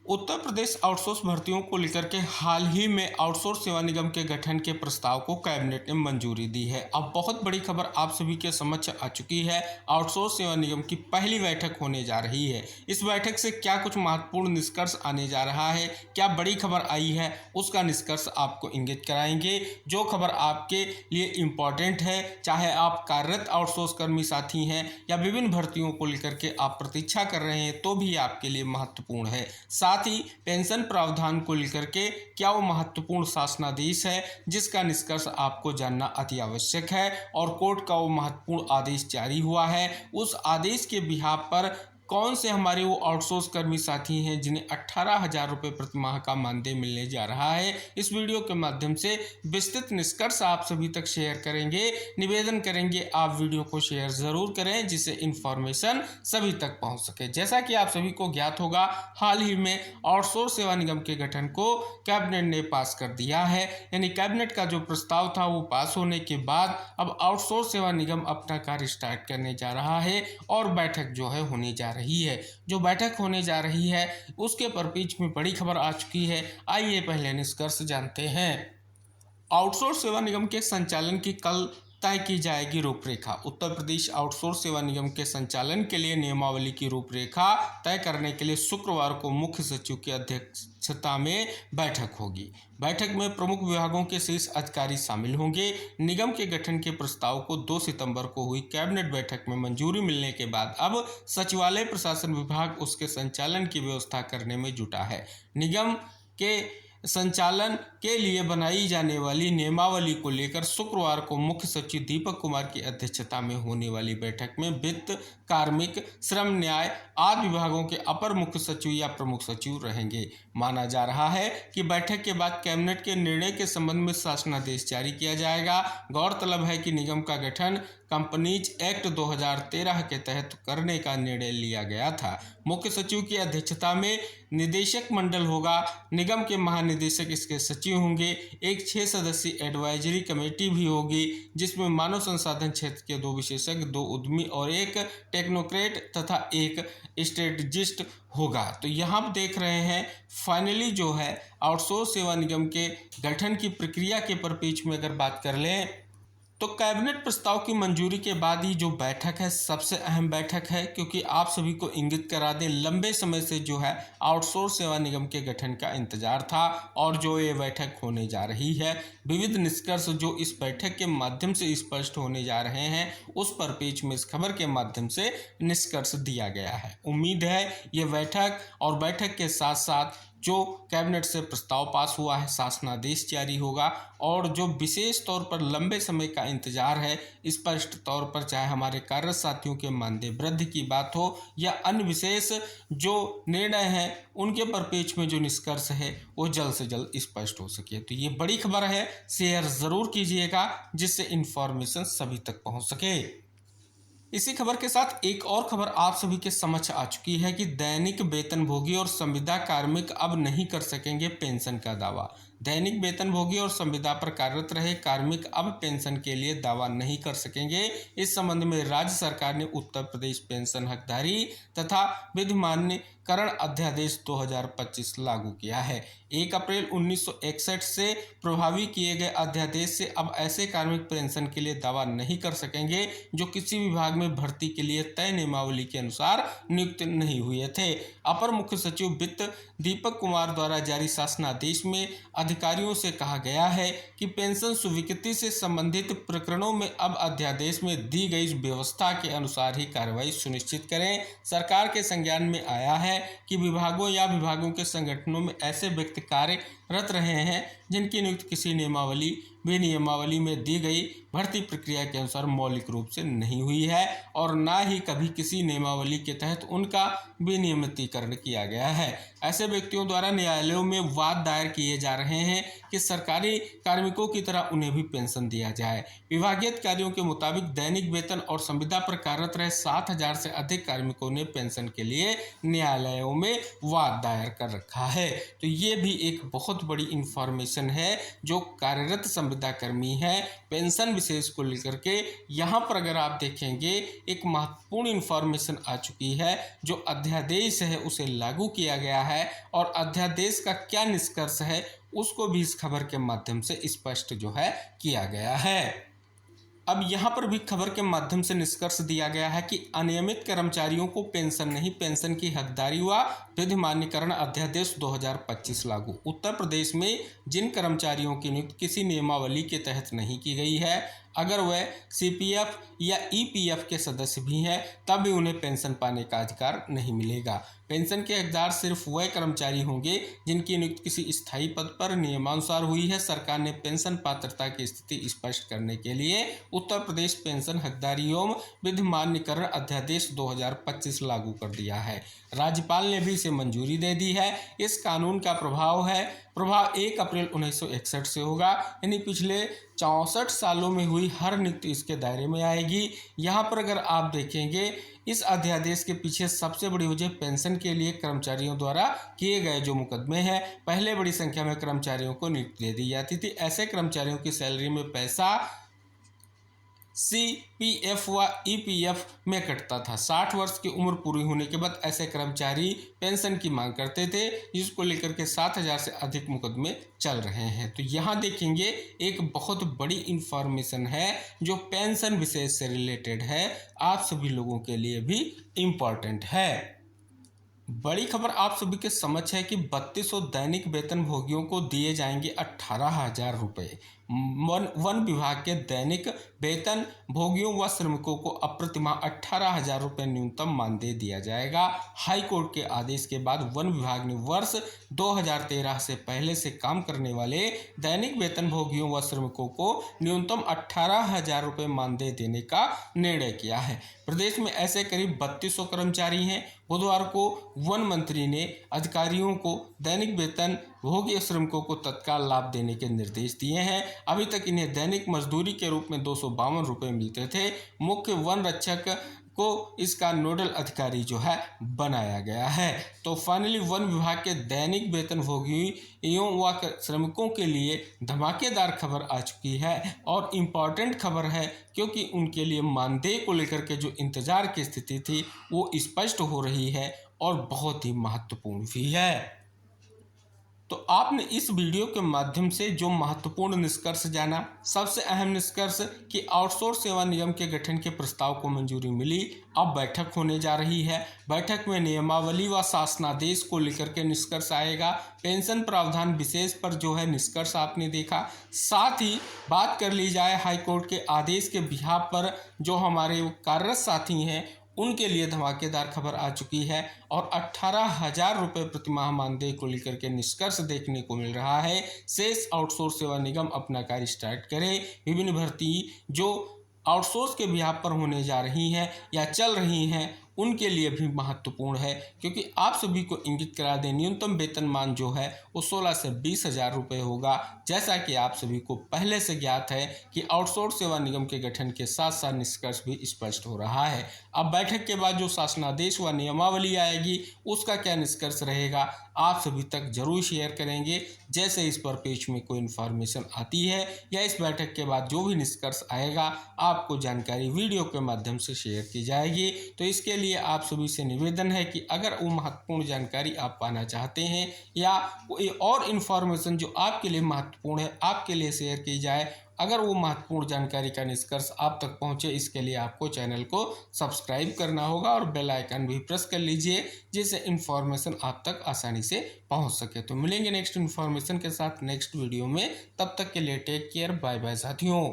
Uttar Pradesh outsource भर्तियों को लेकर के हाल ही में आउटसोर्स सेवा निगम के गठन के प्रस्ताव को कैबिनेट ने मंजूरी दी है। अब बहुत बड़ी खबर आप सभी के समक्ष आ चुकी है। आउटसोर्स सेवा निगम की पहली बैठक होने जा रही है। इस बैठक से क्या कुछ महत्वपूर्ण निष्कर्ष आने जा रहा है, क्या बड़ी खबर आई है, उसका निष्कर्ष आपको इंगित कराएंगे। जो खबर आपके लिए इम्पोर्टेंट है, चाहे आप कार्यरत आउटसोर्स कर्मी साथी हैं या विभिन्न भर्तियों को लेकर के आप प्रतीक्षा कर रहे हैं, तो भी आपके लिए महत्वपूर्ण है। साथ ही पेंशन प्रावधान को लेकर के क्या वो महत्वपूर्ण शासनादेश है जिसका निष्कर्ष आपको जानना अति आवश्यक है, और कोर्ट का वो महत्वपूर्ण आदेश जारी हुआ है। उस आदेश के बिहाफ पर कौन से हमारे वो आउटसोर्स कर्मी साथी हैं जिन्हें 18,000 रुपये प्रति माह का मानदेय मिलने जा रहा है, इस वीडियो के माध्यम से विस्तृत निष्कर्ष आप सभी तक शेयर करेंगे। निवेदन करेंगे आप वीडियो को शेयर ज़रूर करें जिससे इन्फॉर्मेशन सभी तक पहुंच सके। जैसा कि आप सभी को ज्ञात होगा, हाल ही में आउटसोर्स सेवा निगम के गठन को कैबिनेट ने पास कर दिया है। यानी कैबिनेट का जो प्रस्ताव था वो पास होने के बाद अब आउटसोर्स सेवा निगम अपना कार्य स्टार्ट करने जा रहा है और बैठक जो है होने जा रही है। जो बैठक होने जा रही है उसके परिप्रेक्ष्य में बड़ी खबर आ चुकी है। आइए पहले निष्कर्ष जानते हैं। आउटसोर्स सेवा निगम के संचालन की कल तय की जाएगी रूपरेखा। उत्तर प्रदेश आउटसोर्स सेवा निगम के संचालन के लिए नियमावली की रूपरेखा तय करने के लिए शुक्रवार को मुख्य सचिव की अध्यक्षता में बैठक होगी। बैठक में प्रमुख विभागों के शीर्ष अधिकारी शामिल होंगे। निगम के गठन के प्रस्ताव को 2 सितंबर को हुई कैबिनेट बैठक में मंजूरी मिलने के बाद अब सचिवालय प्रशासन विभाग उसके संचालन की व्यवस्था करने में जुटा है। निगम के संचालन के लिए बनाई जाने वाली नियमावली को लेकर शुक्रवार को मुख्य सचिव दीपक कुमार की अध्यक्षता में होने वाली बैठक में वित्त, कार्मिक, श्रम, न्याय आदि विभागों के अपर मुख्य सचिव या प्रमुख सचिव रहेंगे। माना जा रहा है कि बैठक के बाद कैबिनेट के निर्णय के संबंध में शासनादेश जारी किया जाएगा। गौरतलब है कि निगम का गठन कंपनीज एक्ट 2013 के तहत करने का निर्णय लिया गया था। मुख्य सचिव की अध्यक्षता में निदेशक मंडल होगा। निगम के महानिदेशक इसके सचिव होंगे। एक 6 सदस्यीय एडवाइजरी कमेटी भी होगी जिसमें मानव संसाधन क्षेत्र के 2 विशेषज्ञ, 2 उद्यमी और एक टेक्नोक्रेट तथा एक स्ट्रेटजिस्ट होगा। तो यहाँ आप देख रहे हैं फाइनली जो है आउटसोर्स सेवा निगम के गठन की प्रक्रिया के परिप्रेक्ष्य में अगर बात कर लें तो कैबिनेट प्रस्ताव की मंजूरी के बाद ही जो बैठक है सबसे अहम बैठक है, क्योंकि आप सभी को इंगित करा दें लंबे समय से जो है आउटसोर्स सेवा निगम के गठन का इंतजार था और जो ये बैठक होने जा रही है, विविध निष्कर्ष जो इस बैठक के माध्यम से स्पष्ट होने जा रहे हैं उस परिप्रेक्ष्य में इस खबर के माध्यम से निष्कर्ष दिया गया है। उम्मीद है ये बैठक और बैठक के साथ साथ जो कैबिनेट से प्रस्ताव पास हुआ है, शासनादेश जारी होगा और जो विशेष तौर पर लंबे समय का इंतजार है, स्पष्ट तौर पर चाहे हमारे कार्यरत साथियों के मानदेय वृद्धि की बात हो या अन्य विशेष जो निर्णय हैं उनके परिप्रेक्ष्य में जो निष्कर्ष है वो जल्द से जल्द स्पष्ट हो सके। तो ये बड़ी खबर है, शेयर ज़रूर कीजिएगा जिससे इन्फॉर्मेशन सभी तक पहुँच सके। इसी खबर के साथ एक और खबर आप सभी के समक्ष आ चुकी है कि दैनिक वेतनभोगी और संविदा कार्मिक अब नहीं कर सकेंगे पेंशन का दावा। दैनिक वेतनभोगी और संविदा पर कार्यरत रहे कार्मिक अब पेंशन के लिए दावा नहीं कर सकेंगे। इस संबंध में राज्य सरकार ने उत्तर प्रदेश पेंशन हकदारी तथा विधिमान्यकरण अध्यादेश 2025 लागू किया है। 1 अप्रैल 1961 से प्रभावी किए गए अध्यादेश से अब ऐसे कार्मिक पेंशन के लिए दावा नहीं कर सकेंगे जो किसी विभाग में भर्ती के लिए तय नियमावली के अनुसार नियुक्त नहीं हुए थे। अपर मुख्य सचिव वित्त दीपक कुमार द्वारा जारी शासनादेश में अधिकारियों से कहा गया है कि पेंशन स्वीकृति से संबंधित प्रकरणों में अब अध्यादेश में दी गई व्यवस्था के अनुसार ही कार्रवाई सुनिश्चित करें। सरकार के संज्ञान में आया है कि विभागों या विभागों के संगठनों में ऐसे व्यक्ति कार्यरत रहे हैं जिनकी नियुक्ति किसी नियमावली विनियमावली में दी गई भर्ती प्रक्रिया के अनुसार मौलिक रूप से नहीं हुई है और ना ही कभी किसी नियमावली के तहत उनका विनियमितीकरण किया गया है। ऐसे व्यक्तियों द्वारा न्यायालयों में वाद दायर किए जा रहे हैं कि सरकारी कार्मिकों की तरह उन्हें भी पेंशन दिया जाए। विभागीय अधिकारियों के मुताबिक दैनिक वेतन और संविदा पर कार्यरत रहे 7,000 से अधिक कार्मिकों ने पेंशन के लिए न्यायालयों में वाद दायर कर रखा है। तो ये भी एक बहुत बड़ी इंफॉर्मेशन है जो कार्यरत संविदा कर्मी हैं, पेंशन विशेष को लेकर के यहाँ पर अगर आप देखेंगे एक महत्वपूर्ण इन्फॉर्मेशन आ चुकी है। जो अध्यादेश है उसे लागू किया गया है और अध्यादेश का क्या निष्कर्ष है उसको भी इस खबर के माध्यम से स्पष्ट जो है किया गया है। अब यहाँ पर भी खबर के माध्यम से निष्कर्ष दिया गया है कि अनियमित कर्मचारियों को पेंशन नहीं, पेंशन की हकदारी व विधिमान्यकरण अध्यादेश 2025 लागू। उत्तर प्रदेश में जिन कर्मचारियों की नियुक्ति किसी नियमावली के तहत नहीं की गई है, अगर वह सीपीएफ या ईपीएफ के सदस्य भी हैं तब भी उन्हें पेंशन पाने का अधिकार नहीं मिलेगा। पेंशन के हकदार सिर्फ वह कर्मचारी होंगे जिनकी नियुक्ति किसी स्थायी पद पर नियमानुसार हुई है। सरकार ने पेंशन पात्रता की स्थिति स्पष्ट करने के लिए उत्तर प्रदेश पेंशन हकदारी एवं विधिमान्यकरण अध्यादेश 2025 लागू कर दिया है। राज्यपाल ने भी इसे मंजूरी दे दी है। इस कानून का प्रभाव 1 अप्रैल 1961 से होगा, यानी पिछले 64 सालों में हुई हर नियुक्ति इसके दायरे में आएगी। यहाँ पर अगर आप देखेंगे इस अध्यादेश के पीछे सबसे बड़ी वजह पेंशन के लिए कर्मचारियों द्वारा किए गए जो मुकदमे हैं। पहले बड़ी संख्या में कर्मचारियों को नियुक्ति दे दी जाती थी। ऐसे कर्मचारियों की सैलरी में पैसा सीपीएफ व ईपीएफ में कटता था। 60 वर्ष की उम्र पूरी होने के बाद ऐसे कर्मचारी पेंशन की मांग करते थे, जिसको लेकर के 7000 से अधिक मुकदमे चल रहे हैं। तो यहाँ देखेंगे एक बहुत बड़ी इंफॉर्मेशन है जो पेंशन विशेष से रिलेटेड है, आप सभी लोगों के लिए भी इम्पॉर्टेंट है। बड़ी खबर आप सभी के समक्ष है कि 3200 दैनिक वेतन भोगियों को दिए जाएंगे 18,000 रुपये। वन विभाग के दैनिक वेतन भोगियों व श्रमिकों को अप्रतिमाह 18,000 रुपये न्यूनतम मानदेय दिया जाएगा। हाई कोर्ट के आदेश के बाद वन विभाग ने वर्ष 2013 से पहले से काम करने वाले दैनिक वेतन भोगियों व श्रमिकों को न्यूनतम 18,000 रुपये मानदेय देने का निर्णय किया है। प्रदेश में ऐसे करीब 3200 कर्मचारी हैं। बुधवार को वन मंत्री ने अधिकारियों को दैनिक वेतन भोगी श्रमिकों को तत्काल लाभ देने के निर्देश दिए हैं। अभी तक इन्हें दैनिक मजदूरी के रूप में 252 रुपये मिलते थे। मुख्य वन रक्षक को इसका नोडल अधिकारी जो है बनाया गया है। तो फाइनली वन विभाग के दैनिक वेतन भोगियों व श्रमिकों के लिए धमाकेदार खबर आ चुकी है और इम्पॉर्टेंट खबर है, क्योंकि उनके लिए मानदेय को लेकर के जो इंतजार की स्थिति थी वो स्पष्ट हो रही है और बहुत ही महत्वपूर्ण भी है। तो आपने इस वीडियो के माध्यम से जो महत्वपूर्ण निष्कर्ष जाना, सबसे अहम निष्कर्ष कि आउटसोर्स सेवा निगम के गठन के प्रस्ताव को मंजूरी मिली। अब बैठक होने जा रही है। बैठक में नियमावली व शासनादेश को लेकर के निष्कर्ष आएगा। पेंशन प्रावधान विशेष पर जो है निष्कर्ष आपने देखा। साथ ही बात कर ली जाए हाईकोर्ट के आदेश के बिहाफ पर जो हमारे कार्यरत साथी हैं उनके लिए धमाकेदार खबर आ चुकी है और 18,000 रुपये प्रतिमाह मानदेय को लेकर के निष्कर्ष देखने को मिल रहा है। शेष आउटसोर्स सेवा निगम अपना कार्य स्टार्ट करे। विभिन्न भर्ती जो आउटसोर्स के बिहाफ पर होने जा रही हैं या चल रही हैं उनके लिए भी महत्वपूर्ण है, क्योंकि आप सभी को इंगित करा दें न्यूनतम वेतनमान जो है वो 16 से 20,000 रुपये होगा। जैसा कि आप सभी को पहले से ज्ञात है कि आउटसोर्स सेवा निगम के गठन के साथ साथ निष्कर्ष भी स्पष्ट हो रहा है। अब बैठक के बाद जो शासनादेश व नियमावली आएगी उसका क्या निष्कर्ष रहेगा आप सभी तक जरूर शेयर करेंगे। जैसे इस पर पेज में कोई इन्फॉर्मेशन आती है या इस बैठक के बाद जो भी निष्कर्ष आएगा आपको जानकारी वीडियो के माध्यम से शेयर की जाएगी। तो इसके लिए आप सभी से निवेदन है कि अगर वो महत्वपूर्ण जानकारी आप पाना चाहते हैं या कोई और इन्फॉर्मेशन जो आपके लिए महत्वपूर्ण है आपके लिए शेयर की जाए, अगर वो महत्वपूर्ण जानकारी का निष्कर्ष आप तक पहुंचे, इसके लिए आपको चैनल को सब्सक्राइब करना होगा और बेल आइकन भी प्रेस कर लीजिए, जिससे इन्फॉर्मेशन आप तक आसानी से पहुंच सके। तो मिलेंगे नेक्स्ट इन्फॉर्मेशन के साथ नेक्स्ट वीडियो में। तब तक के लिए टेक केयर, बाय बाय साथियों।